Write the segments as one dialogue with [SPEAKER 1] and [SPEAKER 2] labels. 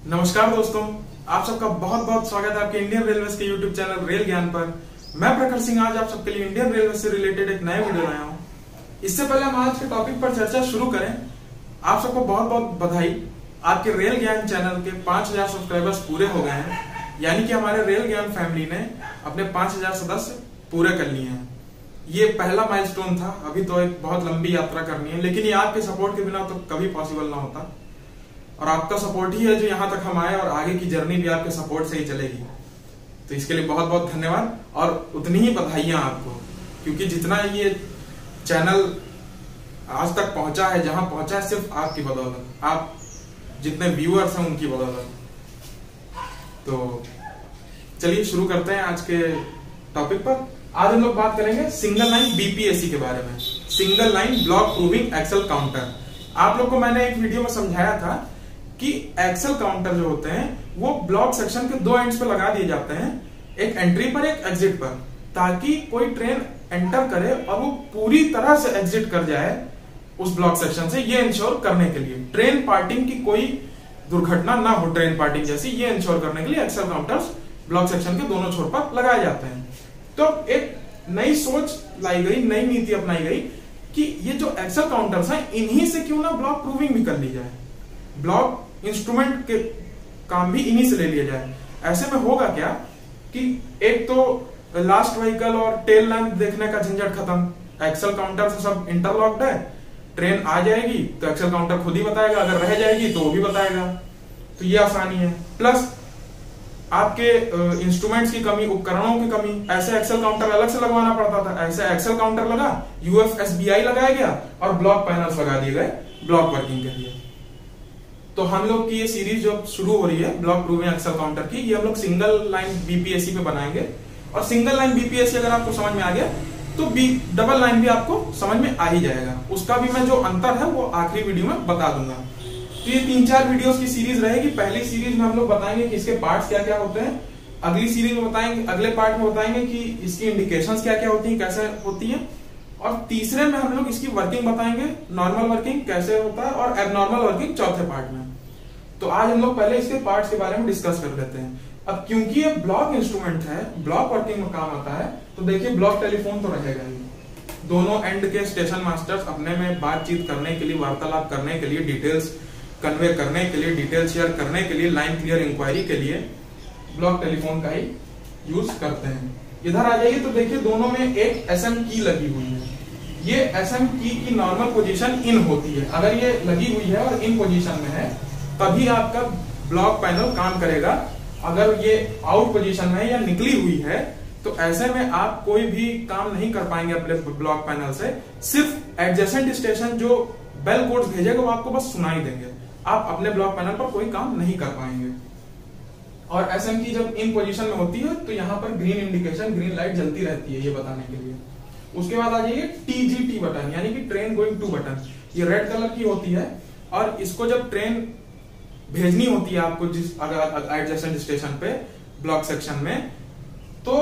[SPEAKER 1] नमस्कार दोस्तों, आप सबका बहुत बहुत स्वागत है आपके इंडियन रेलवे के यूट्यूब चैनल रेल ज्ञान पर। मैं प्रखर सिंह आज आप सबके लिए इंडियन रेलवे से रिलेटेड एक नया वीडियो लाया हूँ। इससे पहले हम आज के टॉपिक पर चर्चा शुरू करें, आप सबको बहुत बहुत बधाई। आपके रेल ज्ञान चैनल के 5000 सब्सक्राइबर्स पूरे हो गए हैं, यानी कि हमारे रेल ज्ञान फैमिली ने अपने 5000 सदस्य पूरे कर लिए हैं। ये पहला माइलस्टोन था, अभी तो एक बहुत लंबी यात्रा करनी है, लेकिन ये आपके सपोर्ट के बिना तो कभी पॉसिबल ना होता। और आपका सपोर्ट ही है जो यहाँ तक हम आए, और आगे की जर्नी भी आपके सपोर्ट से ही चलेगी। तो इसके लिए बहुत बहुत धन्यवाद और उतनी ही बधाइयां आपको, क्योंकि जितना ये चैनल आज तक पहुंचा है, जहां पहुंचा है, सिर्फ आपकी बदौलत, आप जितने व्यूअर्स हैं उनकी बदौलत। तो चलिए शुरू करते हैं आज के टॉपिक पर। आज हम लोग बात करेंगे सिंगल लाइन बीपीएससी के बारे में, single line block proving axle counter. आप लोग को मैंने एक वीडियो में समझाया था कि एक्सेल काउंटर जो होते हैं वो ब्लॉक सेक्शन के दो एंड्स पे लगा दिए जाते हैं, एक एंट्री पर एक एग्जिट पर, ताकि कोई ट्रेन एंटर करे और वो पूरी तरह से एग्जिट कर जाए उस ब्लॉक सेक्शन से। ये इंश्योर करने के लिए ट्रेन पार्टिंग की कोई दुर्घटना ना हो, ट्रेन पार्टिंग जैसी, ये इंश्योर करने के लिए एक्सेल काउंटर्स ब्लॉक सेक्शन के दोनों छोर पर लगाए जाते हैं। तो एक नई सोच लाई गई, नई नीति अपनाई गई कि ये जो एक्सेल काउंटर्स हैं इन्हीं से क्यों ना ब्लॉक प्रूविंग भी कर ली जाए, ब्लॉक इंस्ट्रूमेंट के काम भी इन्हीं से ले लिया जाए। ऐसे में होगा क्या कि एक तो लास्ट व्हीकल और टेल लाइन देखने का झंझट खत्म, एक्सेल काउंटर से सब इंटरलॉक्ड है। ट्रेन आ जाएगी तो एक्सेल काउंटर खुद ही बताएगा, अगर रह जाएगी तो वो भी बताएगा, तो ये आसानी है। प्लस आपके इंस्ट्रूमेंट्स की कमी, उपकरणों की कमी, ऐसे एक्सेल काउंटर अलग से लगवाना पड़ता था, ऐसे एक्सेल काउंटर लगा, यूएफएसबीआई लगाया गया और ब्लॉक पैनल्स लगा दिए गए ब्लॉक वर्किंग के लिए। तो हम लोग की ये सीरीज जो शुरू हो रही है ब्लॉक प्रूविंग एक्सेल काउंटर की, ये हम लोग सिंगल लाइन बीपीएससी पे बनाएंगे। और सिंगल लाइन बीपीएससी अगर आपको समझ में आ गया तो डबल लाइन भी आपको समझ में आ ही जाएगा। उसका भी मैं जो अंतर है वो आखिरी वीडियो में बता दूंगा। तो ये 3-4 वीडियोस की सीरीज रहेगी। पहली सीरीज में हम लोग बताएंगे कि इसके पार्ट्स क्या क्या होते हैं, अगली सीरीज में बताएंगे, अगले पार्ट में बताएंगे कि इसकी इंडिकेशंस क्या क्या होती हैं, कैसे होती हैं, और तीसरे में हम लोग इसकी वर्किंग बताएंगे, नॉर्मल वर्किंग कैसे होता है, और एबनॉर्मल वर्किंग चौथे पार्ट में। तो आज हम लोग पहले इसके पार्ट्स के बारे में डिस्कस कर लेते हैं। अब क्योंकि ये ब्लॉक इंस्ट्रूमेंट है, ब्लॉक वर्किंग में काम आता है, तो देखिए ब्लॉक टेलीफोन तो रहेगा ही। दोनों एंड के स्टेशन मास्टर्स अपने में बातचीत करने के लिए, वार्तालाप करने के लिए, डिटेल्स कन्वे करने के लिए, डिटेल शेयर करने के लिए, लाइन क्लियर इंक्वायरी के लिए ब्लॉक टेलीफोन का ही यूज करते हैं। इधर आ जाइए तो देखिए दोनों में एक एसएम की लगी हुई है। ये एसएम की नॉर्मल पोजीशन इन होती है। अगर ये लगी हुई है और इन पोजीशन में है तभी आपका ब्लॉक पैनल काम करेगा। अगर ये आउट पोजीशन में है या निकली हुई है तो ऐसे में आप कोई भी काम नहीं कर पाएंगे अपने ब्लॉक पैनल से। सिर्फ एडजेसेंट स्टेशन जो बेल कोड्स भेजेगा वो आपको बस सुनाई देंगे, आप अपने ब्लॉक पैनल पर कोई काम नहीं कर पाएंगे। और एसएम की जब इन पोजीशन में होती है तो यहाँ पर ग्रीन इंडिकेशन, ग्रीन लाइट जलती रहती है, ये बताने के लिए। उसके बाद आ जाइए टीजीटी बटन, यानी कि ट्रेन गोइंग टू बटन। ये रेड कलर की होती है और इसको जब ट्रेन भेजनी होती है आपको जिस अगर एडजेसेंट स्टेशन पे ब्लॉक सेक्शन में, तो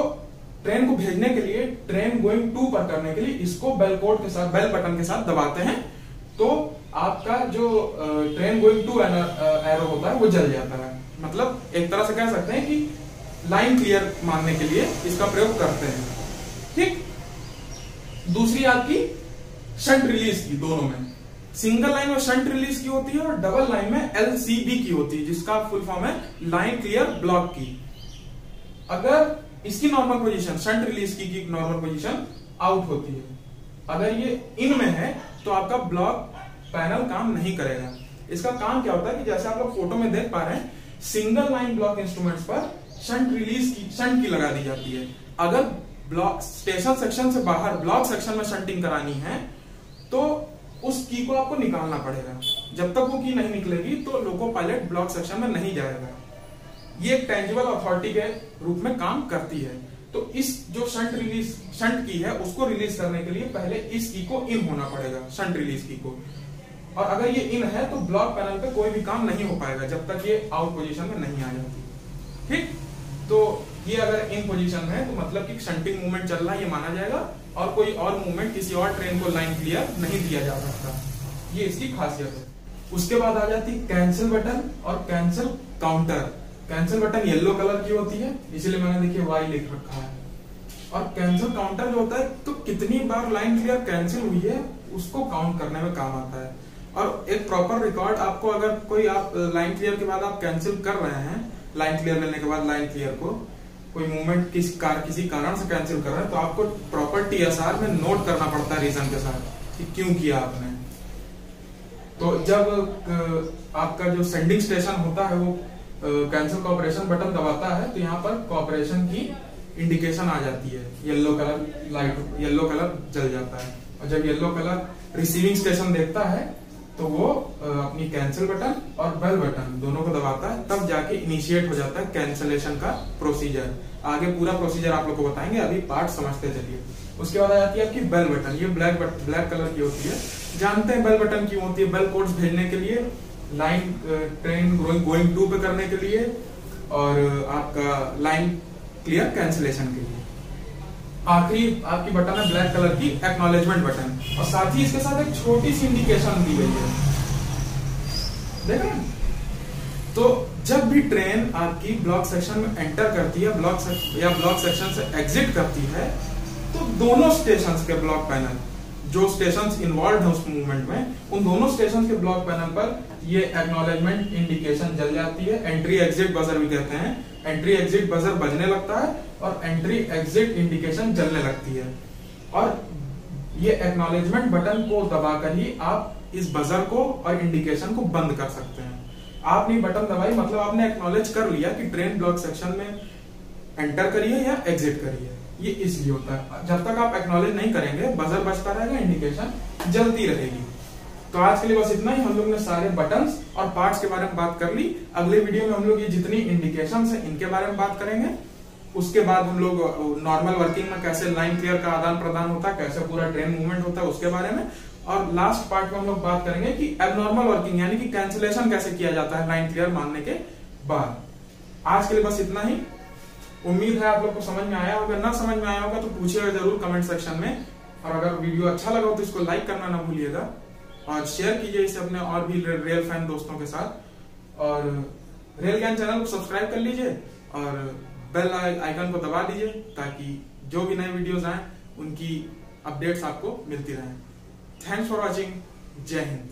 [SPEAKER 1] ट्रेन को भेजने के लिए, ट्रेन गोइंग टू पर करने के लिए इसको बेल कोड के साथ, बेल बटन के साथ दबाते हैं, तो आपका जो ट्रेन गोइंग टू एरो होता है वो जल जाता है। मतलब एक तरह से कह सकते हैं कि लाइन क्लियर मानने के लिए इसका प्रयोग करते हैं। ठीक। दूसरी आपकी शंट रिलीज की, दोनों में सिंगल लाइन में शंट रिलीज की होती है और डबल लाइन में एलसीबी की होती है, जिसका फुल फॉर्म है लाइन क्लियर ब्लॉक की। अगर इसकी नॉर्मल पोजीशन, शंट रिलीज की नॉर्मल पोजीशन आउट होती है, अगर ये इन में है तो आपका ब्लॉक पैनल काम नहीं करेगा। इसका काम क्या होता है कि जैसे आप लोग फोटो में देख पा रहे हैं, सिंगल लाइन ब्लॉक इंस्ट्रूमेंट्स पर शंट रिलीज की, शंट की लगा दी जाती है। अगर ब्लॉक स्टेशन सेक्शन से बाहर ब्लॉक सेक्शन में शंटिंग करानी है तो उस की को आपको निकालना पड़ेगा। जब तक वो की नहीं निकलेगी तो लोको पायलट ब्लॉक सेक्शन में नहीं जाएगा। ये एक टेंजिबल अथॉरिटी के रूप में काम करती है। तो इस जो शंट की है उसको रिलीज करने के लिए पहले इस की को इन होना पड़ेगा, शंट रिलीज की को। और अगर ये इन है तो ब्लॉक पैनल पे कोई भी काम नहीं हो पाएगा जब तक ये आउट पोजीशन में नहीं आ जाती। ठीक। तो ये अगर इन पोजीशन में है तो मतलब कि शंटिंग मूवमेंट चल रहा है ये माना जाएगा, और कोई और मूवमेंट किसी और ट्रेन को लाइन क्लियर नहीं दिया जा सकता। ये इसकी खासियत है। उसके बाद आ जाती है कैंसिल बटन और cancel counter. Cancel button yellow colour की होती है, इसलिए मैंने देखिए वाई लिख रखा है। और कैंसिल काउंटर जो होता है, तो कितनी बार लाइन क्लियर कैंसिल हुई है उसको काउंट करने में काम आता है। और एक प्रॉपर रिकॉर्ड आपको, अगर कोई आप लाइन क्लियर के बाद आप कैंसिल कर रहे हैं, लाइन क्लियर मिलने के बाद लाइन क्लियर को कोई मूवमेंट किसी कारण से कैंसिल कर रहे हैं, तो आपको प्रॉपर टीएसआर में नोट करना पड़ता है रीजन के साथ कि क्यों किया आपने। तो जब आपका जो सेंडिंग स्टेशन होता है वो कैंसिल कॉपरेशन बटन दबाता है, तो यहाँ पर कॉपरेशन की इंडिकेशन आ जाती है, yellow colour light, yellow colour जल जाता है। और जब येलो कलर रिसीविंग स्टेशन देखता है तो वो अपनी कैंसिल बटन और बेल बटन दोनों को दबाता है, तब जाके इनिशिएट हो जाता है कैंसिलेशन का प्रोसीजर। आगे पूरा प्रोसीजर आप लोग को बताएंगे, अभी पार्ट समझते चलिए। उसके बाद आ जाती है आपकी बेल बटन, ये ब्लैक कलर की होती है। जानते हैं बेल बटन क्यों होती है? बेल कोड्स भेजने के लिए, लाइन ट्रेन गोइंग टू पे करने के लिए, और आपका लाइन क्लियर कैंसिलेशन के लिए। आखिरी आपकी बटन है ब्लैक कलर की एक्नॉलेजमेंट बटन, और साथ ही इसके साथ एक छोटी सी इंडिकेशन दी गई है, देख रहे हैं? तो जब भी ट्रेन आपकी ब्लॉक सेक्शन में एंटर करती है, ब्लॉक सेक्शन से एग्जिट करती है, तो दोनों स्टेशंस के ब्लॉक पैनल, जो स्टेशंस इन्वॉल्व है उस मूवमेंट में, उन दोनों स्टेशंस के ब्लॉक पैनल पर ये एक्नॉलेजमेंट इंडिकेशन जल जाती है। एंट्री एग्जिट बजर भी कहते हैं। एंट्री एग्जिट बजर बजने लगता है और एंट्री एग्जिट इंडिकेशन जलने लगती है। और ये एक्नॉलेजमेंट बटन को दबाकर ही आप इस बजर को और इंडिकेशन को बंद कर सकते हैं। आपने बटन दबाई मतलब आपने एक्नॉलेज कर लिया कि ट्रेन ब्लॉक सेक्शन में एंटर करिए या एग्जिट करिए। ये इसलिए होता है। जब तक आप एक्नॉलेज नहीं करेंगे बजर बजता रहेगा, इंडिकेशन जलती रहेगी। तो आज के लिए बस इतना ही। हम लोग ने सारे बटन्स और पार्ट्स के बारे में बात कर ली। अगले वीडियो में हम लोग ये जितनी इंडिकेशंस है इनके बारे में बात करेंगे। उसके बाद हम लोग नॉर्मल वर्किंग में कैसे लाइन क्लियर का आदान प्रदान होता है, कैसे पूरा ट्रेन मूवमेंट होता है उसके बारे में। और लास्ट पार्ट में हम लोग बात करेंगे कि एबनॉर्मल वर्किंग यानी कि कैंसिलेशन कैसे किया जाता है लाइन क्लियर मानने के बाद। आज के लिए बस इतना ही। उम्मीद है आप लोग को समझ में आया होगा। ना समझ में आया होगा तो पूछिएगा जरूर कमेंट सेक्शन में। और अगर वीडियो अच्छा लगा हो तो इसको लाइक करना ना भूलिएगा और शेयर कीजिए इसे अपने और भी रेल फैन दोस्तों के साथ। और रेल ज्ञान चैनल को सब्सक्राइब कर लीजिए और बेल आइकन को दबा दीजिए ताकि जो भी नए वीडियोस आए उनकी अपडेट्स आपको मिलती रहें। Thanks for watching. जय हिंद।